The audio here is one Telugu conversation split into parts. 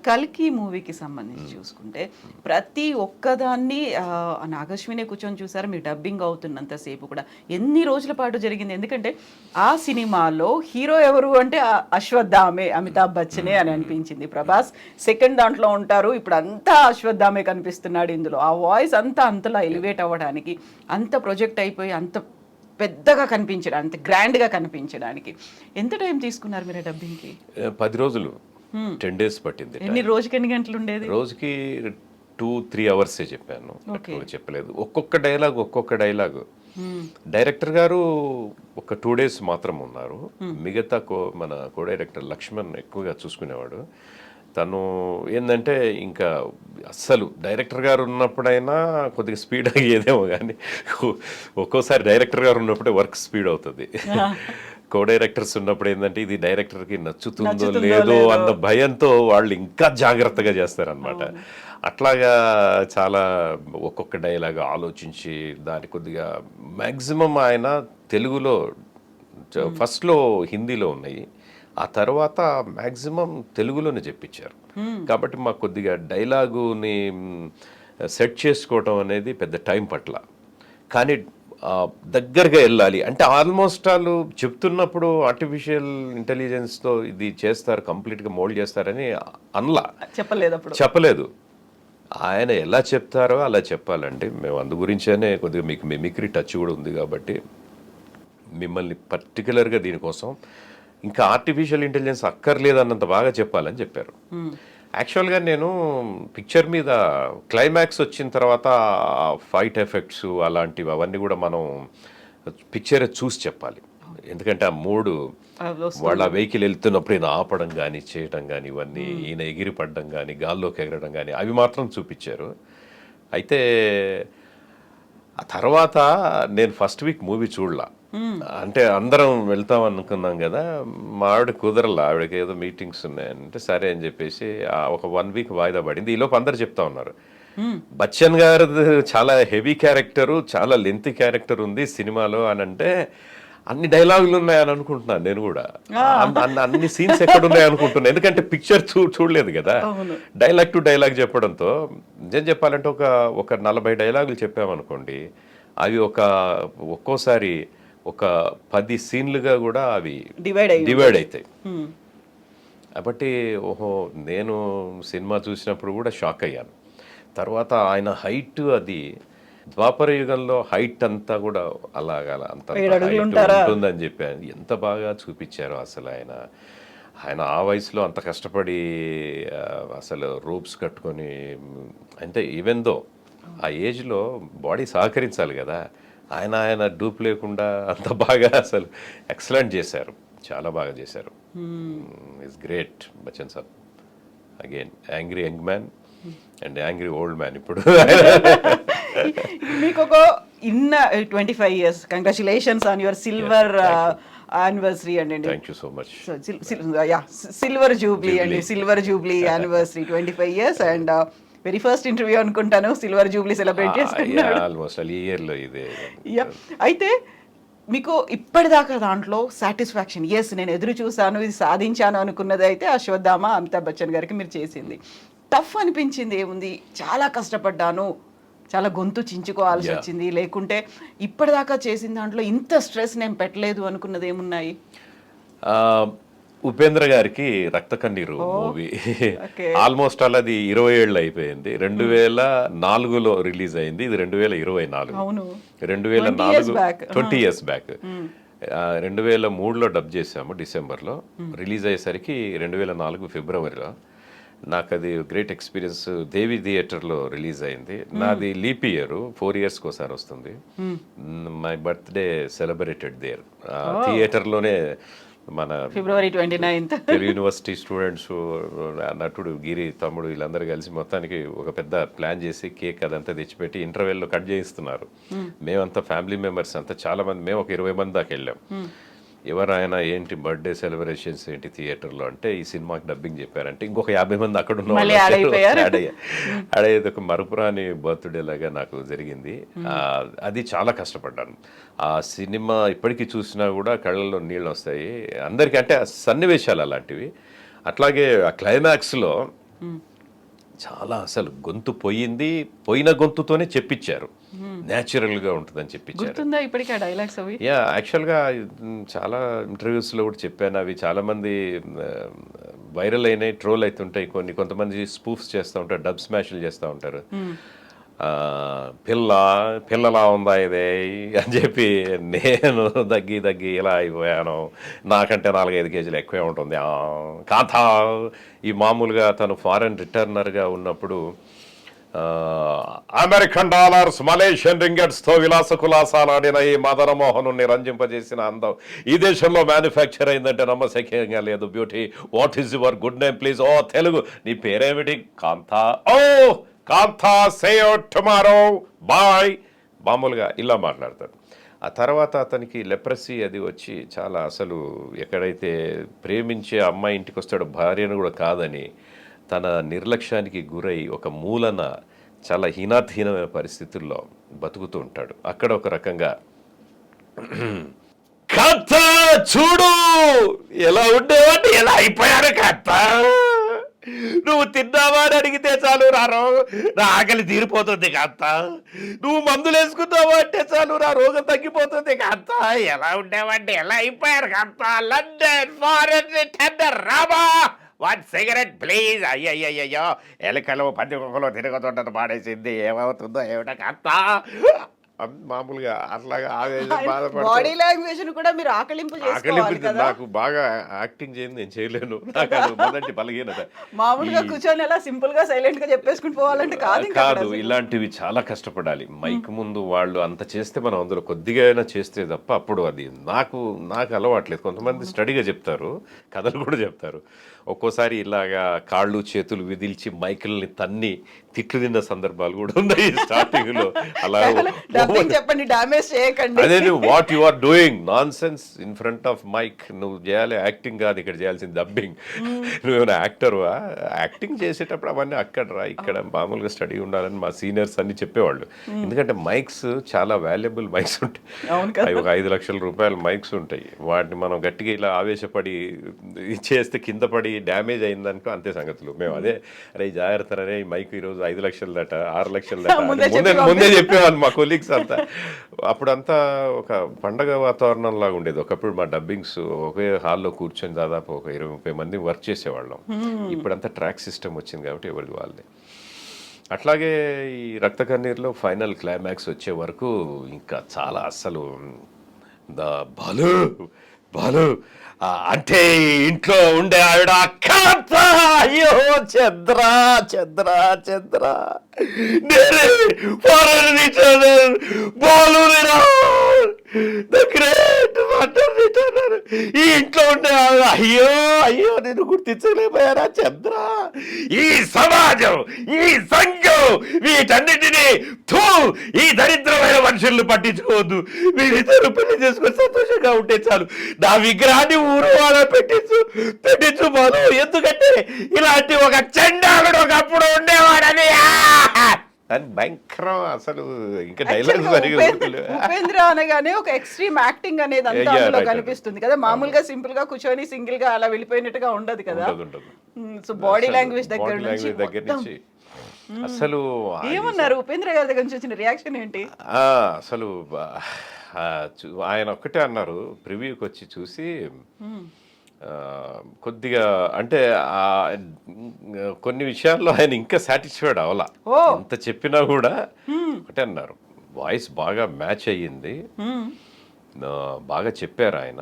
కల్కి మూవీకి సంబంధించి చూసుకుంటే ప్రతి ఒక్కదాన్ని నాగశ్వినే కూర్చొని చూసారు మీరు డబ్బింగ్ అవుతున్నంతసేపు కూడా ఎన్ని రోజుల పాటు జరిగింది. ఎందుకంటే ఆ సినిమాలో హీరో ఎవరు అంటే అశ్వత్థామే, అమితాబ్ బచ్చనే అని అనిపించింది. ప్రభాస్ సెకండ్ దాంట్లో ఉంటారు, ఇప్పుడు అంతా అశ్వత్థామే కనిపిస్తున్నాడు ఇందులో. ఆ వాయిస్ అంతా అంతలా ఎలివేట్ అవ్వడానికి, అంత ప్రొజెక్ట్ అయిపోయి అంత పెద్దగా కనిపించడానికి, అంత గ్రాండ్గా కనిపించడానికి ఎంత టైం తీసుకున్నారు మీరు డబ్బింగ్కి? 10 రోజులు, 10 days పట్టింది. రోజుకి ఎన్ని గంటలు ఉండేది? రోజుకి 2-3 hours చెప్పాను, చెప్పలేదు. ఒక్కొక్క డైలాగ్ డైరెక్టర్ గారు ఒక 2 days మాత్రం ఉన్నారు. మిగతా మన కో డైరెక్టర్ లక్ష్మణ్ ఎక్కువగా చూసుకునేవాడు. తను ఏంటంటే ఇంకా అస్సలు డైరెక్టర్ గారు ఉన్నప్పుడైనా కొద్దిగా స్పీడ్ అయ్యేదేమో, కానీ ఒక్కోసారి డైరెక్టర్ గారు ఉన్నప్పుడే వర్క్ స్పీడ్ అవుతుంది. కో డైరెక్టర్స్ ఉన్నప్పుడు ఏంటంటే ఇది డైరెక్టర్కి నచ్చుతుందో లేదో అన్న భయంతో వాళ్ళు ఇంకా జాగ్రత్తగా చేస్తారనమాట. అట్లాగా చాలా ఒక్కొక్క డైలాగ్ ఆలోచించి దాని కొద్దిగా మ్యాక్సిమం ఆయన తెలుగులో ఫస్ట్లో హిందీలో ఉన్నాయి, ఆ తర్వాత మ్యాక్సిమం తెలుగులోనే చెప్పించారు. కాబట్టి మాకు కొద్దిగా డైలాగుని సెట్ చేసుకోవటం అనేది పెద్ద టైం పట్ల. కానీ దగ్గరగా వెళ్ళాలి అంటే ఆల్మోస్ట్ వాళ్ళు చెప్తున్నప్పుడు ఆర్టిఫిషియల్ ఇంటెలిజెన్స్తో ఇది చేస్తారు, కంప్లీట్గా మోల్డ్ చేస్తారని చెప్పలేదు. ఆయన ఎలా చెప్తారో అలా చెప్పాలండి. మేము అందు గురించేనే కొద్దిగా మీకు మిమిక్రీ టచ్ కూడా ఉంది కాబట్టి మిమ్మల్ని పర్టికులర్గా దీనికోసం ఇంకా ఆర్టిఫిషియల్ ఇంటెలిజెన్స్ అక్కర్లేదన్నంత బాగా చెప్పాలని చెప్పారు. యాక్చువల్గా నేను పిక్చర్ మీద క్లైమాక్స్ వచ్చిన తర్వాత ఫైట్ ఎఫెక్ట్స్ అలాంటివి అవన్నీ కూడా మనం పిక్చర్ చూసి చెప్పాలి. ఎందుకంటే ఆ మూడు వాళ్ళ వెహికల్ వెళ్తున్నప్పుడు ఈయన ఆపడం కానీ చేయడం కానీ ఇవన్నీ, ఈయన ఎగిరిపడడం కానీ గాల్లోకి ఎగరడం కానీ అవి మాత్రం చూపించారు. అయితే ఆ తర్వాత నేను ఫస్ట్ వీక్ మూవీ చూడలా. అంటే అందరం వెళ్తాం అనుకున్నాం కదా, మా ఆవిడ కుదరలా, ఆవిడకి ఏదో మీటింగ్స్ ఉన్నాయంటే సరే అని చెప్పేసి ఒక 1 week వాయిదా పడింది. ఈలోపు అందరు చెప్తా ఉన్నారు బచ్చన్ గారు చాలా హెవీ క్యారెక్టరు, చాలా లెంత్ క్యారెక్టర్ ఉంది సినిమాలో అని. అంటే అన్ని డైలాగులు ఉన్నాయని అనుకుంటున్నాను నేను కూడా, అన్ని సీన్స్ ఎక్కడ ఉన్నాయి అనుకుంటున్నాను. ఎందుకంటే పిక్చర్ చూడలేదు కదా, డైలాగ్ టు డైలాగ్ చెప్పడంతో నిజం చెప్పాలంటే ఒక 40 డైలాగులు చెప్పామనుకోండి, అవి ఒక్కోసారి ఒక 10 సీన్లుగా కూడా అవి డివైడ్ అవుతాయి. కాబట్టి ఓహో, నేను సినిమా చూసినప్పుడు కూడా షాక్ అయ్యాను. తర్వాత ఆయన హైట్, అది ద్వాపర యుగంలో హైట్ అంతా కూడా అలాగా అంత ఉంటుందని చెప్పాను. ఎంత బాగా చూపించారో అసలు ఆయన ఆ వయసులో అంత కష్టపడి అసలు రోప్స్ కట్టుకొని, అంటే ఈవెన్ దో ఆ ఏజ్లో బాడీ సహకరించాలి కదా, ఆయన డూప్ లేకుండా అంత బాగా అసలు ఎక్సలెంట్ చేశారు, చాలా బాగా చేశారు. It's great Bachchan sir. Again angry young man and angry old man. ఇప్పుడు మీకు ఒక 25 years congratulations on your silver anniversary అండి. Thank you so much. Silver jubilee అండి, silver jubilee anniversary 25 years and very first interview అనుకుంటాను సిల్వర్ జూబ్లీ సెలబ్రేట్ చేసుకుంటున్నాడు. ఆల్మోస్ట్ ఈ ఇయర్లో ఇదే. అయితే మీకు ఇప్పటిదాకా దాంట్లో సాటిస్ఫాక్షన్, ఎస్ నేను ఎదురు చూసాను, ఇది సాధించాను అనుకున్నది అయితే అశ్వత్థామ అమితాబ్ బచ్చన్ గారికి మీరు చేసింది. టఫ్ అనిపించింది ఏముంది? చాలా కష్టపడ్డాను, చాలా గొంతు చించుకోవాల్సి వచ్చింది, లేకుంటే ఇప్పటిదాకా చేసిన దాంట్లో ఇంత స్ట్రెస్ నేను పెట్టలేదు అనుకున్నది ఏమున్నాయి? ఉపేంద్ర గారికి రక్త కన్నీరు మూవీ ఆల్మోస్ట్ అలాది 20 ఏళ్ళు అయిపోయింది. 2004లో రిలీజ్ అయింది, ఇది 2024. 20 years బ్యాక్. 2003లో డబ్ చేసాము డిసెంబర్లో, రిలీజ్ అయ్యేసరికి 2004 ఫిబ్రవరిలో. నాకు అది గ్రేట్ ఎక్స్పీరియన్స్. దేవి థియేటర్లో రిలీజ్ అయింది. నాది లీప్ ఇయర్, 4 years ఒకసారి వస్తుంది. మై బర్త్డే సెలబ్రేటెడ్ దేర్ థియేటర్లోనే. మన February 29th Telugu university students, నటుడు గిరి తమ్ముడు వీళ్ళందరూ కలిసి మొత్తానికి ఒక పెద్ద ప్లాన్ చేసి కేక్ అదంతా తెచ్చిపెట్టి ఇంటర్వెల్లో కట్ చేయిస్తున్నారు. మేమంతా ఫ్యామిలీ మెంబర్స్ అంతా చాలా మంది, మేము ఒక 20 మంది దాకా వెళ్ళాం. ఎవరైనా ఏంటి బర్త్డే సెలబ్రేషన్స్ ఏంటి థియేటర్లో అంటే, ఈ సినిమాకి డబ్బింగ్ చెప్పారంటే ఇంకొక 50 మంది అక్కడ ఉన్న అడేది ఒక మరుపురాని బర్త్డే లాగా నాకు జరిగింది. అది చాలా కష్టపడ్డాను. ఆ సినిమా ఇప్పటికీ చూసినా కూడా కళ్ళల్లో నీళ్ళు వస్తాయి అందరికీ, అంటే సన్నివేశాలు అలాంటివి. అట్లాగే ఆ క్లైమాక్స్లో చాలా అసలు గొంతు పోయిన గొంతుతోనే చెప్పించారు, న్యాచురల్గా ఉంటుందని చెప్పించారు. గుర్తుందా ఇప్పటికీ ఆ డైలాగ్స్ అవి? యా, యాక్చువల్గా చాలా ఇంటర్వ్యూస్లో కూడా చెప్పాను. అవి చాలామంది వైరల్ అయినాయి, ట్రోల్ అవుతుంటాయి. కొంతమంది స్పూఫ్స్ చేస్తూ ఉంటారు, డబ్ స్మాష్లు చేస్తూ ఉంటారు. పిల్లలా ఉందా ఇదే అని చెప్పి నేను దగ్గి ఇలా అయిపోయాను, నాకంటే 4-5 కేజీలు ఎక్కువే ఉంటుంది కాథా. ఈ మామూలుగా తను ఫారెన్ రిటర్నర్గా ఉన్నప్పుడు అమెరికన్ డాలర్స్, మలేషియన్ రింగెట్స్తో విలాసకులాసాలాడిన ఈ మదనమోహను రంజింపజేసిన అందం ఈ దేశంలో మ్యానుఫ్యాక్చర్ అయిందంటే నమ్మశక్యంగా లేదు. Beauty, what is your good name please? ఓ తెలుగు, నీ పేరేమిటి? కాంతా. ఓ కాంతా, సే టుమారో బాయ్. మామూలుగా ఇలా మాట్లాడతాడు. ఆ తర్వాత అతనికి లెప్రసీ అది వచ్చి చాలా అసలు ఎక్కడైతే ప్రేమించే అమ్మాయి ఇంటికి వస్తాడో భార్యను కూడా కాదని తన నిర్లక్ష్యానికి గురై ఒక మూలన చాలా హీనాతహీనమైన పరిస్థితుల్లో బతుకుతూ ఉంటాడు. అక్కడ ఒక రకంగా కథ చూడు ఎలా ఉండేవాడిని, ఎలా అయిపోయాడు కథ. నువ్వు తిన్నావా అని అడిగితే చాలు నా ఆకలి తీరిపోతుంది కథ. నువ్వు మందులు వేసుకున్నావా అంటే చాలు నా రోగం తగ్గిపోతుంది కథ. ఎలా ఉండేవాడిని, ఎలా అయిపోయారు కథ. లండన్ ఫారెన్ టెండర్ రాబా, 1 సిగరెట్ ప్లీజ్. అయ్యయ్యో, ఎలకలు పంది కుక్కలు తిరుగుతుంటారు, పాడేసింది, ఏమవుతుందో ఏమిటో కథ. మామూలుగా అట్లాగా బాడీ లాంగ్వేజ్ కూడా మీరు ఆకలింపు చేసుకోవాలి కదా. నాకు బాగా యాక్టింగ్ చేయండి, నేను చేయలేను. నాకు అది మొదటి బలహీనత. మామూలుగా కూర్చొని అలా సింపుల్ గా సైలెంట్ గా చెప్పేసుకుని పోవాలంటే కాదు. ఇలాంటివి చాలా కష్టపడాలి. మైక్ ముందు వాళ్ళు అంత చేస్తే మనం అందులో కొద్దిగా అయినా చేస్తే తప్ప అప్పుడు అది నాకు అలవాట్లేదు. కొంతమంది స్టడీగా చెప్తారు, కథలు కూడా చెప్తారు. ఒక్కోసారి ఇలాగా కాళ్ళు చేతులు విదిల్చి మైకుల్ని తన్ని తిట్లు తిన్న సందర్భాలు కూడా ఉన్నాయి స్టార్టింగ్ లో. అలా చెప్పండి, డామేజ్ చేయకండి. అదే what you are doing nonsense in front of mic. నువ్వు చేయాలి యాక్టింగ్ కాదు, ఇక్కడ చేయాల్సింది డబ్బింగ్. నువ్వేమైనా యాక్టర్వా? యాక్టింగ్ చేసేటప్పుడు అవన్నీ అక్కడ రా, ఇక్కడ మామూలుగా స్టడీ ఉండాలని మా సీనియర్స్ అన్ని చెప్పేవాళ్ళు. ఎందుకంటే మైక్స్ చాలా వాల్యుబుల్ మైక్స్ ఉంటాయి. అవి ఒక 5 లక్షల రూపాయల మైక్స్ ఉంటాయి. వాటిని మనం గట్టిగా ఇలా ఆవేశపడి చేస్తే కింద పడి డ్యామేజ్ అయిందనుకో అంతే సంగతులు. మేము అదే అరే జాగ్రత్త రే, ఈ మైక్ ఈరోజు 5 లక్షల దట, 6 లక్షల దట ముందే చెప్పేవాళ్ళు మా కొలీగ్స్ అంతా. అప్పుడంతా ఒక పండగ వాతావరణం లాగా ఉండేది. ఒకప్పుడు మా డబ్బింగ్స్ ఒకే హాల్లో కూర్చొని దాదాపు ఒక 20-30 మంది వర్క్ చేసేవాళ్ళం. ఇప్పుడంతా ట్రాక్ సిస్టమ్ వచ్చింది కాబట్టి ఎవరిది వాళ్ళే. అట్లాగే ఈ రక్త కన్నీరులో ఫైనల్ క్లైమాక్స్ వచ్చే వరకు ఇంకా చాలా అస్సలు బాలు అంటే ఇంట్లో ఉండే ఆవిడ కథ. అయ్యో చంద్రా ఈ ఇంట్లో ఉండే ఆవిడ. అయ్యో నేను గుర్తించలేకపోయారా చంద్ర. ఈ సమాజం, ఈ సంఘం, వీటన్నిటినీ ఈ దరిద్రమైన మనుషులను పట్టించుకోవద్దు. వీళ్ళిద్దరు పెళ్లి చేసుకొని సంతోషంగా ఉంటే చాలు. నా విగ్రహాన్ని ఊరు వాళ్ళ పెట్టించు బాను. ఎందుకంటే ఇలాంటి ఒక చండాలుడు ఒకప్పుడు ఉండేవాడని అని భయంకరం. అసలు ఇంకా డైలాగ్ ఉపేంద్ర అనగానే ఒక ఎక్స్ట్రీమ్ యాక్టింగ్ అనేది అంతా అందులో కనిపిస్తుంది కదా. మామూలుగా సింపుల్ గా కూర్చొని సింగిల్ గా అలా వెళ్ళిపోయినట్టుగా ఉండదు కదా. సో బాడీ లాంగ్వేజ్ దగ్గర నుంచి అసలు ఏమన్నారు ఉపేంద్ర గారి దగ్గర నుంచి వచ్చిన రియాక్షన్ ఏంటి? అసలు ఆయన ఒక్కటే అన్నారు, ప్రివ్యూకి వచ్చి చూసి కొద్దిగా అంటే కొన్ని విషయాల్లో ఆయన ఇంకా సాటిస్ఫైడ్ అవ్వాల. ఎంత చెప్పినా కూడా ఒకటే అన్నారు, వాయిస్ బాగా మ్యాచ్ అయ్యింది, బాగా చెప్పారు ఆయన.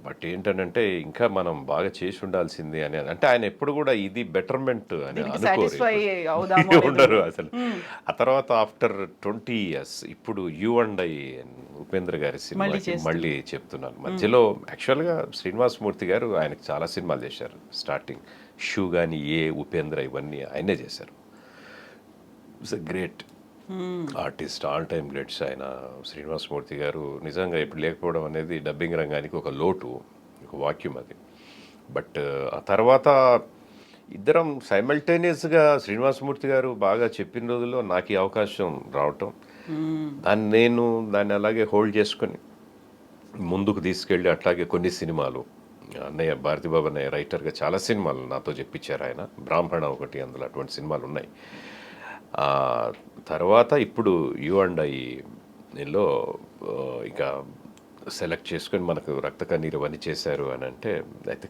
బట్ ఏంటంటే ఇంకా మనం బాగా చేసి ఉండాల్సింది అని. అంటే ఆయన ఎప్పుడు కూడా ఇది బెటర్మెంట్ అని అనుకోరు, ఉండరు అసలు. ఆ తర్వాత ఆఫ్టర్ 20 years ఇప్పుడు యూ అండ్ ఐ ఉపేంద్ర గారి సినిమాకి మళ్ళీ చెప్తున్నాను. మధ్యలో యాక్చువల్గా శ్రీనివాసమూర్తి గారు ఆయనకు చాలా సినిమాలు చేశారు. స్టార్టింగ్ షూ కానీ ఉపేంద్ర ఇవన్నీ ఆయనే చేశారు. It's a great artist, all time greats ఆయన శ్రీనివాసమూర్తి గారు. నిజంగా ఇప్పుడు లేకపోవడం అనేది డబ్బింగ్ రంగానికి ఒక లోటు, ఒక వాక్యూమ్ అది. బట్ ఆ తర్వాత ఇద్దరం సైమల్టేనియస్గా శ్రీనివాసమూర్తి గారు బాగా చెప్పిన రోజుల్లో నాకు ఈ అవకాశం రావటం, దాన్ని అలాగే హోల్డ్ చేసుకొని ముందుకు తీసుకెళ్ళి అట్లాగే కొన్ని సినిమాలు అన్నయ్య భారతీబాబు అన్నయ్య రైటర్గా చాలా సినిమాలు నాతో చెప్పించారు ఆయన. బ్రాహ్మణ ఒకటి, అందులో అటువంటి సినిమాలు ఉన్నాయి. ఆ తర్వాత ఇప్పుడు యు అండ్ ఐలో ఇక సెలెక్ట్ చేసుకొని మనకు రక్త కన్నీరు అవన్నీ చేశారు అని అంటే అయితే